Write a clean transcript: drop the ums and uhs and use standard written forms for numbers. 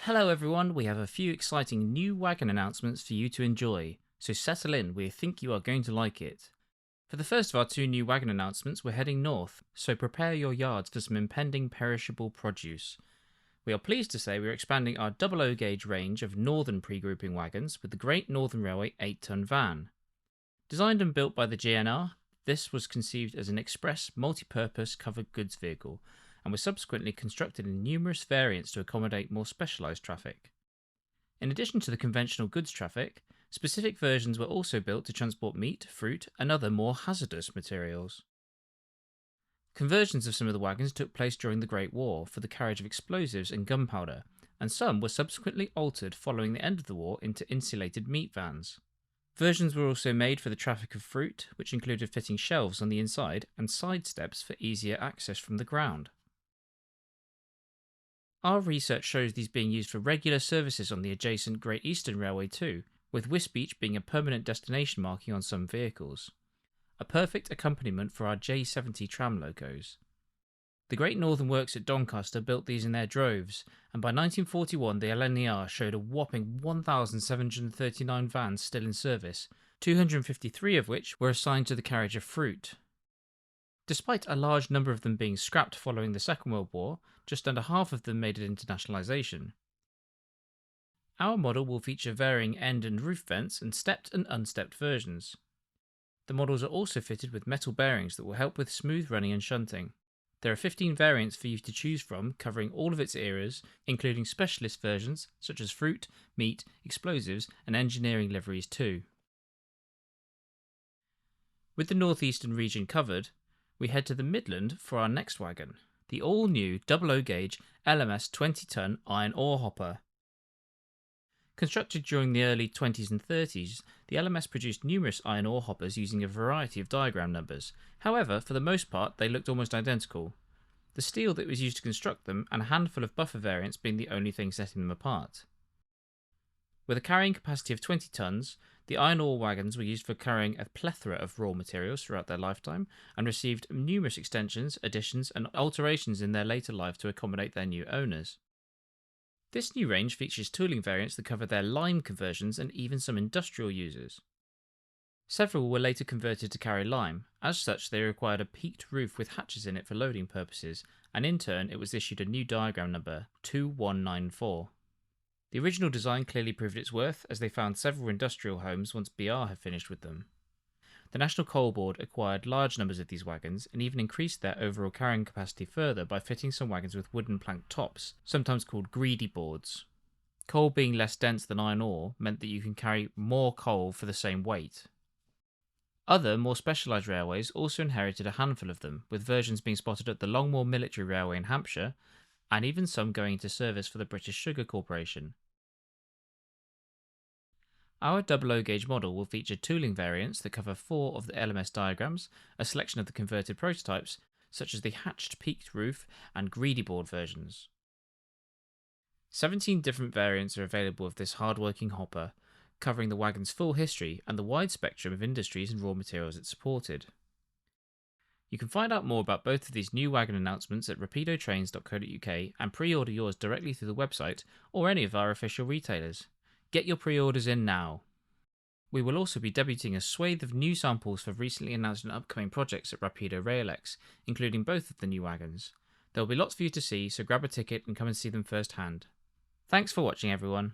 Hello everyone, we have a few exciting new wagon announcements for you to enjoy, so settle in, we think you are going to like it. For the first of our two new wagon announcements, we're heading north, so prepare your yards for some impending perishable produce. We are pleased to say we are expanding our 00 gauge range of northern pre-grouping wagons with the Great Northern Railway 8-ton van. Designed and built by the GNR, this was conceived as an express multi-purpose covered goods vehicle, and was subsequently constructed in numerous variants to accommodate more specialised traffic. In addition to the conventional goods traffic, specific versions were also built to transport meat, fruit, and other more hazardous materials. Conversions of some of the wagons took place during the Great War for the carriage of explosives and gunpowder, and some were subsequently altered following the end of the war into insulated meat vans. Versions were also made for the traffic of fruit, which included fitting shelves on the inside and side steps for easier access from the ground. Our research shows these being used for regular services on the adjacent Great Eastern Railway too, with Wisbech being a permanent destination marking on some vehicles. A perfect accompaniment for our J70 tram locos. The Great Northern Works at Doncaster built these in their droves, and by 1941 the LNER showed a whopping 1,739 vans still in service, 253 of which were assigned to the carriage of fruit. Despite a large number of them being scrapped following the Second World War, just under half of them made it into nationalisation. Our model will feature varying end and roof vents and stepped and unstepped versions. The models are also fitted with metal bearings that will help with smooth running and shunting. There are 15 variants for you to choose from, covering all of its eras, including specialist versions such as fruit, meat, explosives, and engineering liveries too. With the northeastern region covered, we head to the Midland for our next wagon, the all-new 00 gauge LMS 20-ton iron ore hopper. Constructed during the early 20s and 30s, the LMS produced numerous iron ore hoppers using a variety of diagram numbers. However, for the most part, they looked almost identical. The steel that was used to construct them and a handful of buffer variants being the only thing setting them apart. With a carrying capacity of 20 tons, the iron ore wagons were used for carrying a plethora of raw materials throughout their lifetime and received numerous extensions, additions, and alterations in their later life to accommodate their new owners. This new range features tooling variants that cover their lime conversions and even some industrial users. Several were later converted to carry lime. As such, they required a peaked roof with hatches in it for loading purposes, and in turn it was issued a new diagram number, 2194. The original design clearly proved its worth, as they found several industrial homes once BR had finished with them. The National Coal Board acquired large numbers of these wagons and even increased their overall carrying capacity further by fitting some wagons with wooden plank tops, sometimes called greedy boards. Coal being less dense than iron ore meant that you can carry more coal for the same weight. Other, more specialised railways also inherited a handful of them, with versions being spotted at the Longmoor Military Railway in Hampshire, and even some going into service for the British Sugar Corporation. Our 00 gauge model will feature tooling variants that cover 4 of the LMS diagrams, a selection of the converted prototypes, such as the hatched peaked roof and greedy board versions. 17 different variants are available of this hard-working hopper, covering the wagon's full history and the wide spectrum of industries and raw materials it supported. You can find out more about both of these new wagon announcements at rapidotrains.co.uk and pre-order yours directly through the website or any of our official retailers. Get your pre-orders in now. We will also be debuting a swathe of new samples for recently announced and upcoming projects at Rapido RailX, including both of the new wagons. There will be lots for you to see, so grab a ticket and come and see them firsthand. Thanks for watching everyone.